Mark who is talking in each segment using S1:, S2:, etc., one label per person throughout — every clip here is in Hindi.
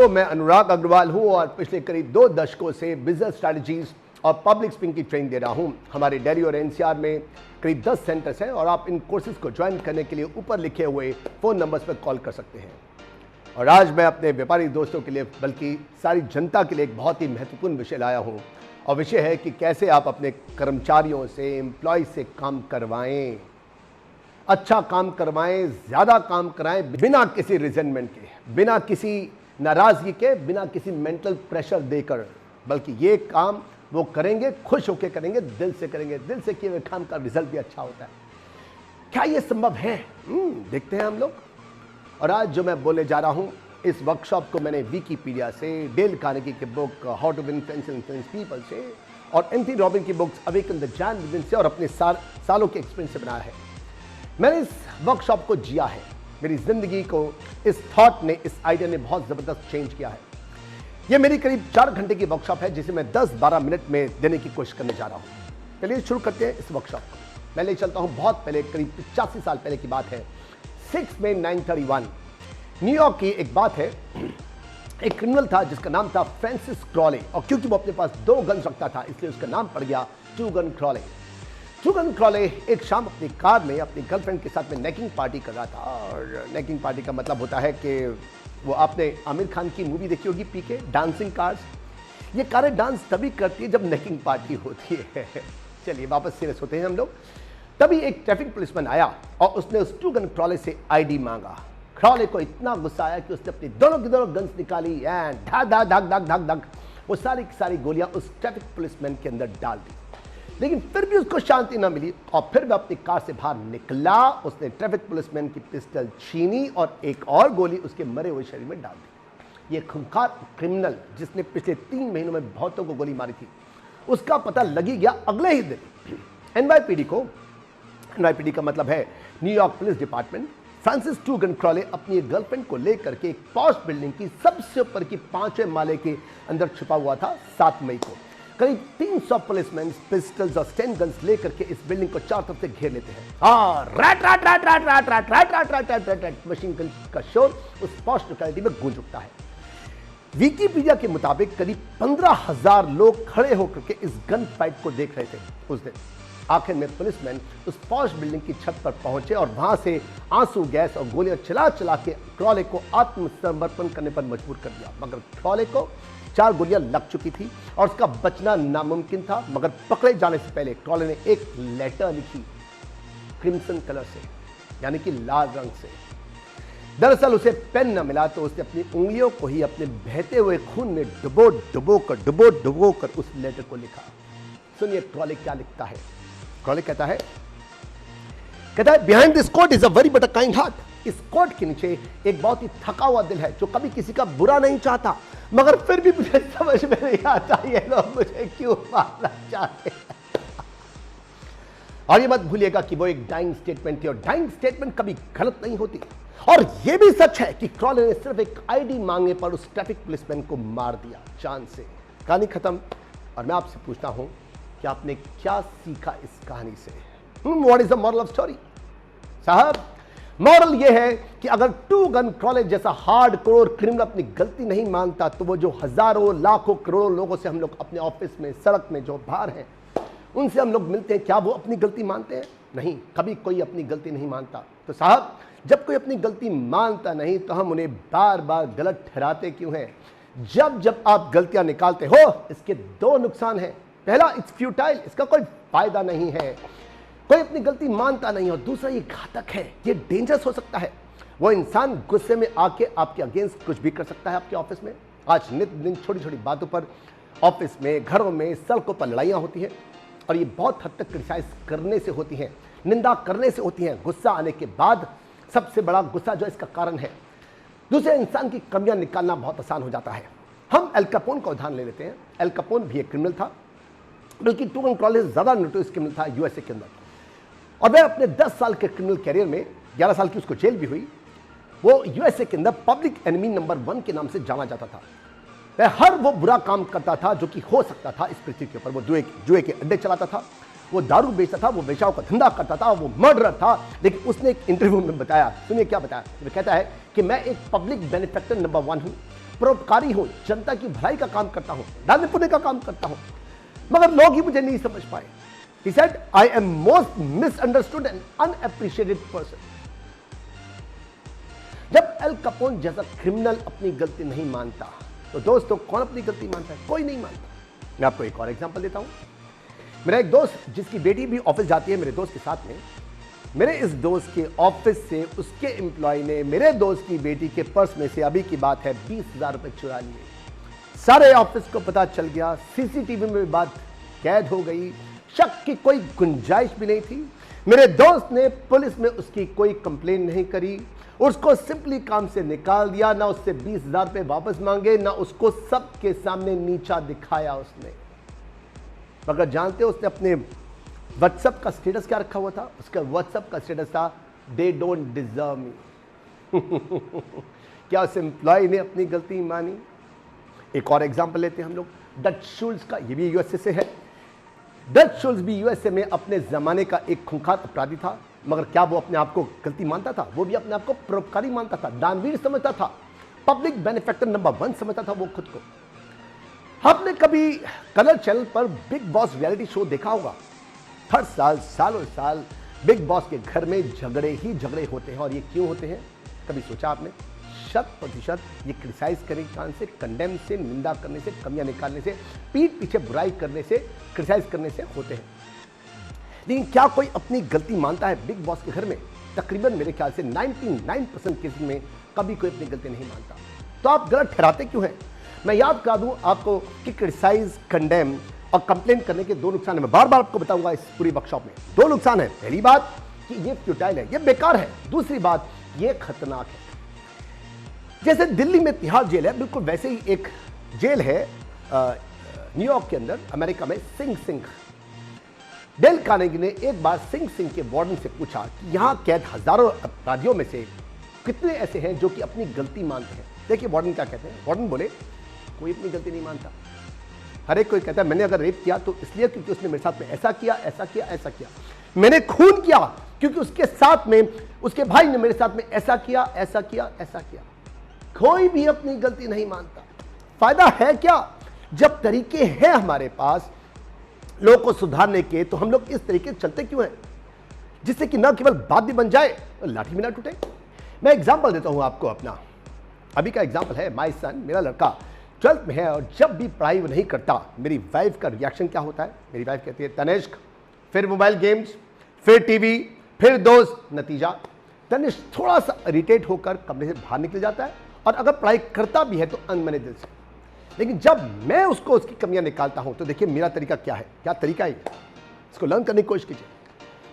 S1: दोस्तों, मैं अनुराग अग्रवाल हूं और पिछले करीब 2 दशकों से बिजनेस स्ट्रैटेजीज और पब्लिक स्पीकिंग की ट्रेनिंग दे रहा हूं। हमारे दिल्ली और एनसीआर में करीब 10 सेंटर्स हैं और आप इन कोर्सेज को ज्वाइन करने के लिए ऊपर लिखे हुए फ़ोन नंबर्स पर कॉल कर सकते हैं। और आज मैं अपने व्यापारी दोस्तों के लिए, बल्कि सारी जनता के लिए एक बहुत ही महत्वपूर्ण विषय लाया हूँ, और विषय है कि कैसे आप अपने कर्मचारियों से, एम्प्लॉय से काम करवाएं, अच्छा काम करवाएं, ज़्यादा काम कराएं, बिना किसी रिजेंटमेंट के, बिना किसी नाराज़गी के, बिना किसी मेंटल प्रेशर देकर, बल्कि ये काम वो करेंगे, खुश होकर करेंगे, दिल से करेंगे। दिल से किए हुए काम का रिजल्ट भी अच्छा होता है। क्या ये संभव है? देखते हैं हम लोग। और आज जो मैं बोलने जा रहा हूं, इस वर्कशॉप को मैंने विकिपीडिया से, डेल कार्नेगी की book how to win friends and influence people से, और एंथनी रॉबिन्स की books awaken the giant within से, और अपने सालों के एक्सपीरियंस से बनाया है। मैंने इस वर्कशॉप को जिया है। मेरी जिंदगी को इस थॉट ने, इस आइडिया ने बहुत ज़बरदस्त चेंज किया है। यह मेरी करीब 4 घंटे की वर्कशॉप है, जिसे मैं 10-12 मिनट में देने की कोशिश करने जा रहा हूं। चलिए शुरू करते हैं इस वर्कशॉप को। मैं ले चलता हूं बहुत पहले, करीब 85 साल पहले की बात है। 6 मई 1931 न्यूयॉर्क की एक बात है। एक क्रिमिनल था जिसका नाम था फ्रांसिस क्रॉले, और क्योंकि वो अपने पास 2 गन्स रखता था, इसलिए उसका नाम पड़ गया to gun Crawley. To gun Crawley एक शाम अपनी कार में अपनी गर्लफ्रेंड के साथ में नेकिंग पार्टी कर रहा था। और नेकिंग पार्टी का मतलब होता है कि वो, आपने आमिर खान की मूवी देखी होगी पीके, डांसिंग कार्स। ये कारें डांस तभी करती है जब नेकिंग पार्टी होती है। चलिए वापस सीरियस होते हैं हम लोग। तभी एक ट्रैफिक पुलिसमैन आया और उसने उस टू गन क्रॉले से आईडी मांगा। क्रॉले को इतना गुस्सा आया कि उसने अपनी दोनों की दोनों गन्स निकाली एंड धक धक धक धक धक धक वो सारी की सारी गोलियां उस ट्रैफिक पुलिसमैन के अंदर डाल दी। लेकिन फिर भी उसको शांति ना मिली और फिर वह अपनी कार से बाहर निकला। उसने ट्रैफिक पुलिसमैन की पिस्टल छीनी और एक और गोली उसके मरे हुए शरीर में डाल दी। ये खूंखार क्रिमिनल, जिसने पिछले 3 महीनों में बहुतों को गोली मारी थी, उसका पता लग ही गया अगले ही दिन। एनवाईपीडी को, एनवाईपीडी का मतलब है New York police department, Francis to gun Crawley अपनी एक गर्लफ्रेंड को लेकर के एक पॉश बिल्डिंग की सबसे ऊपर की 5वें माले के अंदर छुपा हुआ था। 7 मई को करीब 300 पुलिसमैन पिस्टल्स और स्टेन गन्स लेकर के इस बिल्डिंग को चारों तरफ से घेर लेते हैं। Rat rat rat rat rat rat rat rat rat rat rat rat machine gun का शोर उस पॉश लोकेलिटी में गूंज उठता है। विकिपीडिया के मुताबिक करीब 15,000 लोग खड़े होकर के इस गन फाइट को देख रहे थे उस दिन। आखिर में पुलिसमैन उस पॉश बिल्डिंग की छत पर पहुंचे और वहां से आंसू गैस और गोलियां चला चला के क्रॉले को आत्मसमर्पण करने पर मजबूर कर दिया। मगर क्रॉले को 4 गोलियां लग चुकी थी और उसका बचना नामुमकिन था। मगर पकड़े जाने से पहले क्रॉले ने एक लेटर लिखी क्रिम्सन कलर से, यानी कि लाल रंग से। दरअसल उसे पेन न मिला तो उसने अपनी उंगलियों को ही अपने बहते हुए खून में डुबो डुबो कर उस लेटर को लिखा। सुनिए क्रॉले क्या लिखता है। क्रॉले कहता है behind this quote is a very but a kind heart. इस कोट के नीचे एक बहुत ही थका हुआ दिल है जो कभी किसी का बुरा नहीं चाहता, मगर फिर भी मुझे समझ में नहीं आता ये लोग मुझे क्यों मारना चाहते हैं। और ये मत भूलिएगा कि वो एक डाइंग स्टेटमेंट थी, और डाइंग स्टेटमेंट कभी गलत नहीं होती। और ये भी सच है कि क्रॉले ने सिर्फ एक आईडी मांगने पर उस ट्रैफिक पुलिसमैन को मार दिया जान से। कहानी खत्म। और मैं आपसे पूछता हूं कि आपने क्या सीखा इस कहानी से? What is the moral of story? साहब, मॉरल यह है कि अगर टू गन क्रॉले जैसा हार्डकोर क्रिमिनल अपनी गलती नहीं मानता, तो वो जो हजारों लाखों करोड़ों लोगों से हम लोग अपने ऑफिस में, सड़क में जो बाहर हैं, उनसे हम लोग मिलते हैं, क्या वो अपनी गलती मानते हैं? नहीं, कभी कोई अपनी गलती नहीं मानता। तो साहब, जब कोई अपनी गलती मानता नहीं तो हम उन्हें बार बार गलत ठहराते क्यों हैं? जब आप गलतियां निकालते हो, इसके 2 नुकसान हैं। पहला, इट्स फ्यूटाइल, इसका कोई फायदा नहीं है, कोई अपनी गलती मानता नहीं। और दूसरा, ये घातक है, ये डेंजरस हो सकता है। वो इंसान गुस्से में आके आपके अगेंस्ट कुछ भी कर सकता है आपके ऑफिस में। आज नित दिन छोटी छोटी बातों पर ऑफिस में, घरों में, सड़कों पर लड़ाइयाँ होती हैं, और ये बहुत हद तक क्रिटिसाइज करने से होती हैं, निंदा करने से होती हैं। गुस्सा आने के बाद सबसे बड़ा गुस्सा जो इसका कारण है, दूसरे इंसान की कमियां निकालना बहुत आसान हो जाता है। हम एल कैपोन का उदाहरण ले लेते हैं। एल कैपोन भी एक क्रिमिनल था, बल्कि टू गन क्रॉले ज़्यादा नोटोरियस क्रिमिनल था यूएसए के अंदर। और वह अपने 10 साल के क्रिमिनल कैरियर में 11 साल की उसको जेल भी हुई। वो यूएसए के अंदर पब्लिक एनिमी नंबर 1 के नाम से जाना जाता था। वह हर वो बुरा काम करता था जो कि हो सकता था इस पृथ्वी के ऊपर। वो जुए के अड्डे चलाता था, वो दारू बेचता था, वो वेश्याओं का धंधा करता था, वो मर्डरर था। लेकिन उसने एक इंटरव्यू में बताया, सुनिए क्या बताया। वो कहता है कि मैं एक पब्लिक बेनिफैक्टर नंबर 1 हूँ, परोपकारी हूं, जनता की भलाई का काम करता हूं, दान पुण्य का काम करता हूं, मगर लोग ही मुझे नहीं समझ पाए। He said, I am most misunderstood and unappreciated person. जब एल कैपोन जैसा क्रिमिनल अपनी गलती नहीं मानता तो दोस्तों कौन अपनी गलती मानता है? कोई नहीं मानता। मैं आपको एक और एग्जांपल देता हूं। मेरा एक दोस्त जिसकी बेटी भी ऑफिस जाती है मेरे दोस्त के साथ में, मेरे इस दोस्त के ऑफिस से उसके एम्प्लॉय ने मेरे दोस्त की बेटी के पर्स में से, अभी की बात है, 20,000 रुपए चुरा लिए। सारे ऑफिस को पता चल गया, सीसीटीवी में बात कैद हो गई, शक की कोई गुंजाइश भी नहीं थी। मेरे दोस्त ने पुलिस में उसकी कोई कंप्लेन नहीं करी, उसको सिंपली काम से निकाल दिया, ना उससे 20,000 रुपए वापस मांगे, ना उसको सबके सामने नीचा दिखाया उसने। मगर जानते हो उसने अपने व्हाट्सएप का स्टेटस क्या रखा हुआ था? उसका व्हाट्सएप का स्टेटस था, दे डोंट डिजर्व मी। क्या उस एम्प्लॉय ने अपनी गलती मानी? एक और एग्जांपल लेते हैं हम लोग, डच शुल्ज का। ये भी यूएसए से है। डच शुल्ज भी यूएसए में अपने जमाने का एक खूंखार अपराधी था, मगर क्या वो अपने आप को गलती मानता था? वो भी अपने आप को परोपकारी मानता था, दानवीर समझता था, पब्लिक बेनिफैक्टर नंबर 1 समझता था वो खुद को। आपने कभी कलर चैनल पर बिग बॉस रियलिटी शो देखा होगा? हर साल सालों साल बिग बॉस के घर में झगड़े ही झगड़े होते हैं। और ये क्यों होते हैं, कभी सोचा आपने? 100% ये क्रिटिसाइज करने के कारण से, कंडेम से, निंदा करने से, कमियां निकालने से, पीठ पीछे बुराई करने से, क्रिटिसाइज करने से होते हैं। लेकिन क्या कोई अपनी गलती मानता है बिग बॉस के घर में? तकरीबन मेरे ख्याल से 99% केस में कभी कोई अपनी गलती नहीं मानता। तो आप गलत ठहराते क्यों हैं? मैं याद करा दूं आपको कि क्रिटिसाइज, कंडेम और कंप्लेन करने के 2 नुकसान है। मैं बार बार आपको बताऊंगा इस पूरी वर्कशॉप में। 2 नुकसान है। पहली बात कि ये फ्यूटाइल है, ये बेकार है। दूसरी बात, ये खतरनाक है। जैसे दिल्ली में तिहाड़ जेल है, बिल्कुल वैसे ही एक जेल है न्यूयॉर्क के अंदर, अमेरिका में, सिंग सिंह। डेल कार्नेगी ने एक बार सिंग सिंह के वार्डन से पूछा कि यहां कैद हजारों अपराधियों में से कितने ऐसे हैं जो कि अपनी गलती मानते हैं। देखिए वार्डन क्या कहते हैं। वार्डन बोले, कोई अपनी गलती नहीं मानता। हर एक कोई कहता है मैंने अगर रेप किया तो इसलिए क्योंकि उसने मेरे साथ में ऐसा किया, ऐसा किया, ऐसा किया। मैंने खून किया क्योंकि उसके साथ में उसके भाई ने मेरे साथ में ऐसा किया, ऐसा किया, ऐसा किया। कोई भी अपनी गलती नहीं मानता। फायदा है क्या? जब तरीके हैं हमारे पास लोगों को सुधारने के, तो हम लोग इस तरीके से चलते क्यों हैं जिससे कि न केवल बात भी बन जाए और लाठी भी ना टूटे। मैं एग्जांपल देता हूं आपको अपना। अभी का एग्जांपल है, माय सन, मेरा लड़का 12th में है और जब भी पढ़ाई वो नहीं करता, मेरी वाइफ का रिएक्शन क्या होता है? मेरी वाइफ कहती है, तनिष्क, फिर मोबाइल गेम्स, फिर टीवी, फिर दोस्त। नतीजा, तनिष्क थोड़ा सा इरिटेट होकर कमरे से बाहर निकल जाता है और अगर पढ़ाई करता भी है तो अनमने दिल से। लेकिन जब मैं उसको उसकी कमियां निकालता हूं तो देखिए मेरा तरीका क्या है। क्या तरीका है? इसको लर्न करने की कोशिश कीजिए।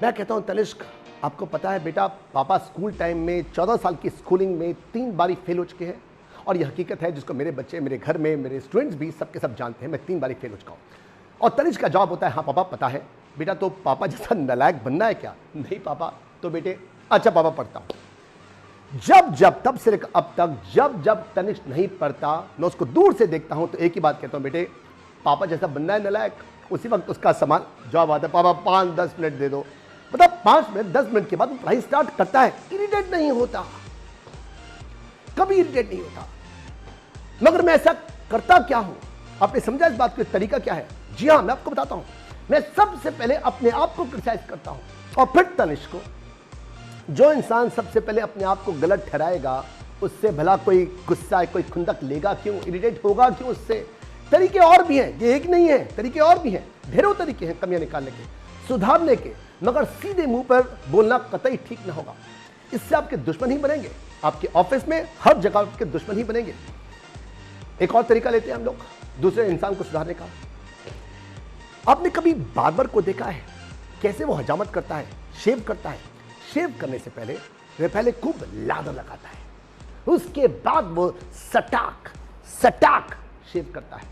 S1: मैं कहता हूं, तनिष्क, आपको पता है बेटा, पापा स्कूल टाइम में 14 साल की स्कूलिंग में 3 बारी फेल हो चुके हैं। और यह हकीकत है जिसको मेरे बच्चे, मेरे घर में मेरे स्टूडेंट्स भी सबके सब जानते हैं, मैं 3 बारी फेल हो चुका हूँ। और तनिष्क का जवाब होता है, हाँ पापा पता है। बेटा तो पापा जैसा नालायक बनना है क्या? नहीं पापा। तो बेटे, अच्छा पापा पढ़ता हूँ। जब तब से अब तक जब तनिष्क नहीं पढ़ता, मैं उसको दूर से देखता हूँ तो एक ही बात कहता हूँ, बेटे पापा जैसा बनना है नालायक। उसी वक्त उसका समान जवाब आता है, पापा 5-10 मिनट दे दो। मतलब 5 मिनट 10 मिनट के बाद वो पढ़ाई स्टार्ट करता है, इरिटेट नहीं होता, कभी इरिटेट नहीं होता। मगर मैं ऐसा करता क्या हूं? आपने समझा इस बात का तरीका क्या है? जी हां, मैं आपको बताता हूं। मैं सबसे पहले अपने आप को क्रिटिसाइज करता हूं और फिर तनिष्क को। जो इंसान सबसे पहले अपने आप को गलत ठहराएगा, उससे भला कोई गुस्सा, कोई खुंदक लेगा क्यों, इरिटेट होगा क्यों उससे? तरीके और भी हैं, ये एक नहीं है, तरीके और भी हैं, ढेरों तरीके हैं कमियां निकालने के, सुधारने के। मगर सीधे मुंह पर बोलना कतई ठीक ना होगा। इससे आपके दुश्मन ही बनेंगे, आपके ऑफिस में हर जगह आपके दुश्मन ही बनेंगे। एक और तरीका लेते हैं हम लोग दूसरे इंसान को सुधारने का। आपने कभी बार्बर को देखा है कैसे वो हजामत करता है, शेव करता है? शेव करने से पहले वह पहले खूब लादर लगाता है, उसके बाद वो सटाक शेव करता है।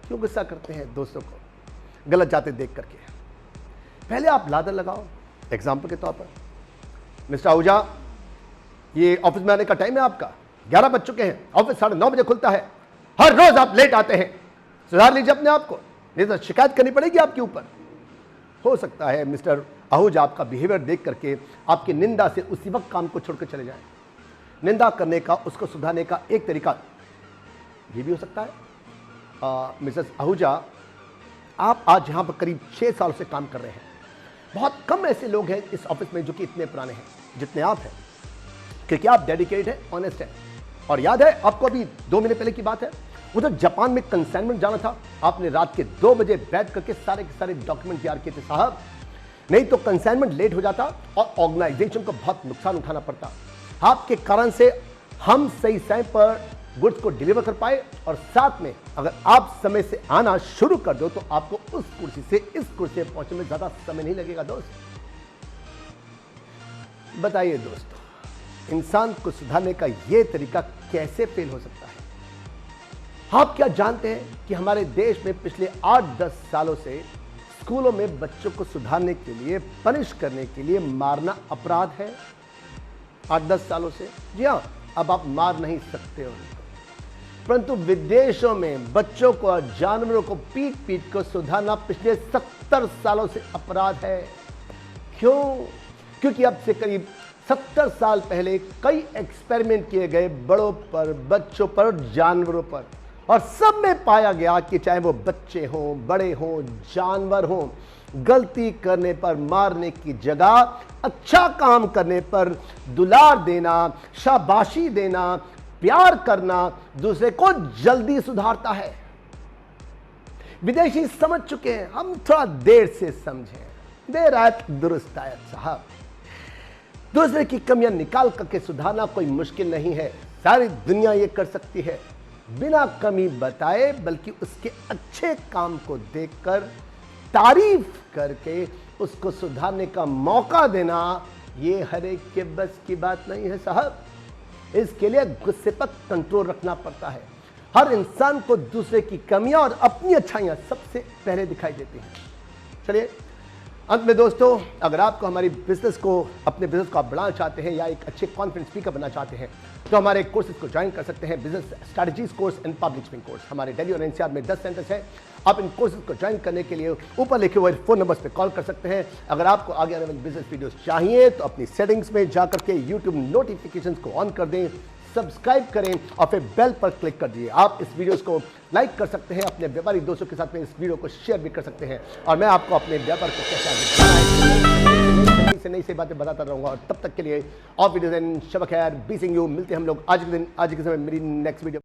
S1: क्यों गुस्सा करते हैं दोस्तों को गलत जाते देख करके? पहले आप लादर लगाओ। एग्जाम्पल के तौर पर, मिस्टर आहूजा, ये ऑफिस में आने का टाइम है आपका, 11 बज चुके हैं, ऑफिस 9:30 बजे खुलता है, हर रोज आप लेट आते हैं, सुधार लीजिए अपने आप को, नहीं तो शिकायत करनी पड़ेगी आपके ऊपर। हो सकता है मिस्टर आहूजा आपका बिहेवियर देख करके आपकी निंदा से उसी वक्त काम को छोड़कर चले जाए। निंदा करने का, उसको सुधारने का एक तरीका ये भी हो सकता है। मिसेस आहूजा, आप आज यहाँ पर करीब 6 साल से काम कर रहे हैं। बहुत कम ऐसे लोग हैं इस ऑफिस में जो कि इतने पुराने हैं जितने आप हैं, क्योंकि आप डेडिकेटेड हैं, ऑनेस्ट हैं। और याद है आपको, अभी 2 महीने पहले की बात है, वो तो जापान में कंसाइनमेंट जाना था, आपने रात के 2 बजे बैठ करके सारे के सारे डॉक्यूमेंट तैयार किए थे साहब। नहीं तो कंसाइनमेंट लेट हो जाता और ऑर्गेनाइजेशन को बहुत नुकसान उठाना पड़ता। आपके कारण से हम सही समय पर गुड्स को डिलीवर कर पाए, और साथ में अगर आप समय से आना शुरू कर दो तो आपको उस कुर्सी से इस कुर्सी पर पहुंचने में ज्यादा समय नहीं लगेगा। दोस्त बताइए दोस्तों, इंसान को सुधारने का यह तरीका कैसे फेल हो सकता है? आप क्या जानते हैं कि हमारे देश में पिछले 8-10 सालों से स्कूलों में बच्चों को सुधारने के लिए, पनिश करने के लिए मारना अपराध है? 8-10 सालों से। जी हाँ, अब आप मार नहीं सकते हो, परंतु विदेशों में बच्चों को और जानवरों को पीट पीट कर सुधारना पिछले 70 सालों से अपराध है। क्यों? क्योंकि अब से करीब 70 साल पहले कई एक्सपेरिमेंट किए गए बड़ों पर, बच्चों पर, जानवरों पर, और सब में पाया गया कि चाहे वो बच्चे हों, बड़े हों, जानवर हों, गलती करने पर मारने की जगह अच्छा काम करने पर दुलार देना, शाबाशी देना, प्यार करना दूसरे को जल्दी सुधारता है। विदेशी समझ चुके हैं, हम थोड़ा देर से समझें। देर आयत दुरुस्त आयत साहब। दूसरे की कमियां निकाल करके सुधारना कोई मुश्किल नहीं है, सारी दुनिया ये कर सकती है। बिना कमी बताए बल्कि उसके अच्छे काम को देखकर तारीफ करके उसको सुधारने का मौका देना, ये हर एक के बस की बात नहीं है साहब। इसके लिए गुस्से पर कंट्रोल रखना पड़ता है। हर इंसान को दूसरे की कमियां और अपनी अच्छाइयां सबसे पहले दिखाई देती हैं। चलिए अंत में दोस्तों, अगर आपको हमारी बिजनेस को, अपने बिजनेस को आप बढ़ाना चाहते हैं या एक अच्छे कॉन्फिडेंस स्पीकर बनना चाहते हैं तो हमारे कोर्सेज को ज्वाइन कर सकते हैं। Business strategies course and public speaking course हमारे दिल्ली और एनसीआर में 10 सेंटर्स हैं। आप इन कोर्सेज को ज्वाइन करने के लिए ऊपर लिखे हुए फोन नंबर्स पे कॉल कर सकते हैं। अगर आपको आगे आने वाली बिजनेस वीडियोस चाहिए तो अपनी सेटिंग्स में जाकर के यूट्यूब नोटिफिकेशंस को ऑन कर दें, सब्सक्राइब करें और फिर बेल पर क्लिक कर दीजिए। आप इस वीडियोस को लाइक कर सकते हैं, अपने व्यापारी दोस्तों के साथ में इस वीडियो को शेयर भी कर सकते हैं, और मैं आपको अपने व्यापार को कैसे आगे से नई बातें बताता रहूंगा। और तब तक के लिए ऑफ वीडियोस एंड शब खैर, बी सिंह यू। मिलते हैं हम लोग आज के दिन, आज के समय मेरी नेक्स्ट वीडियो।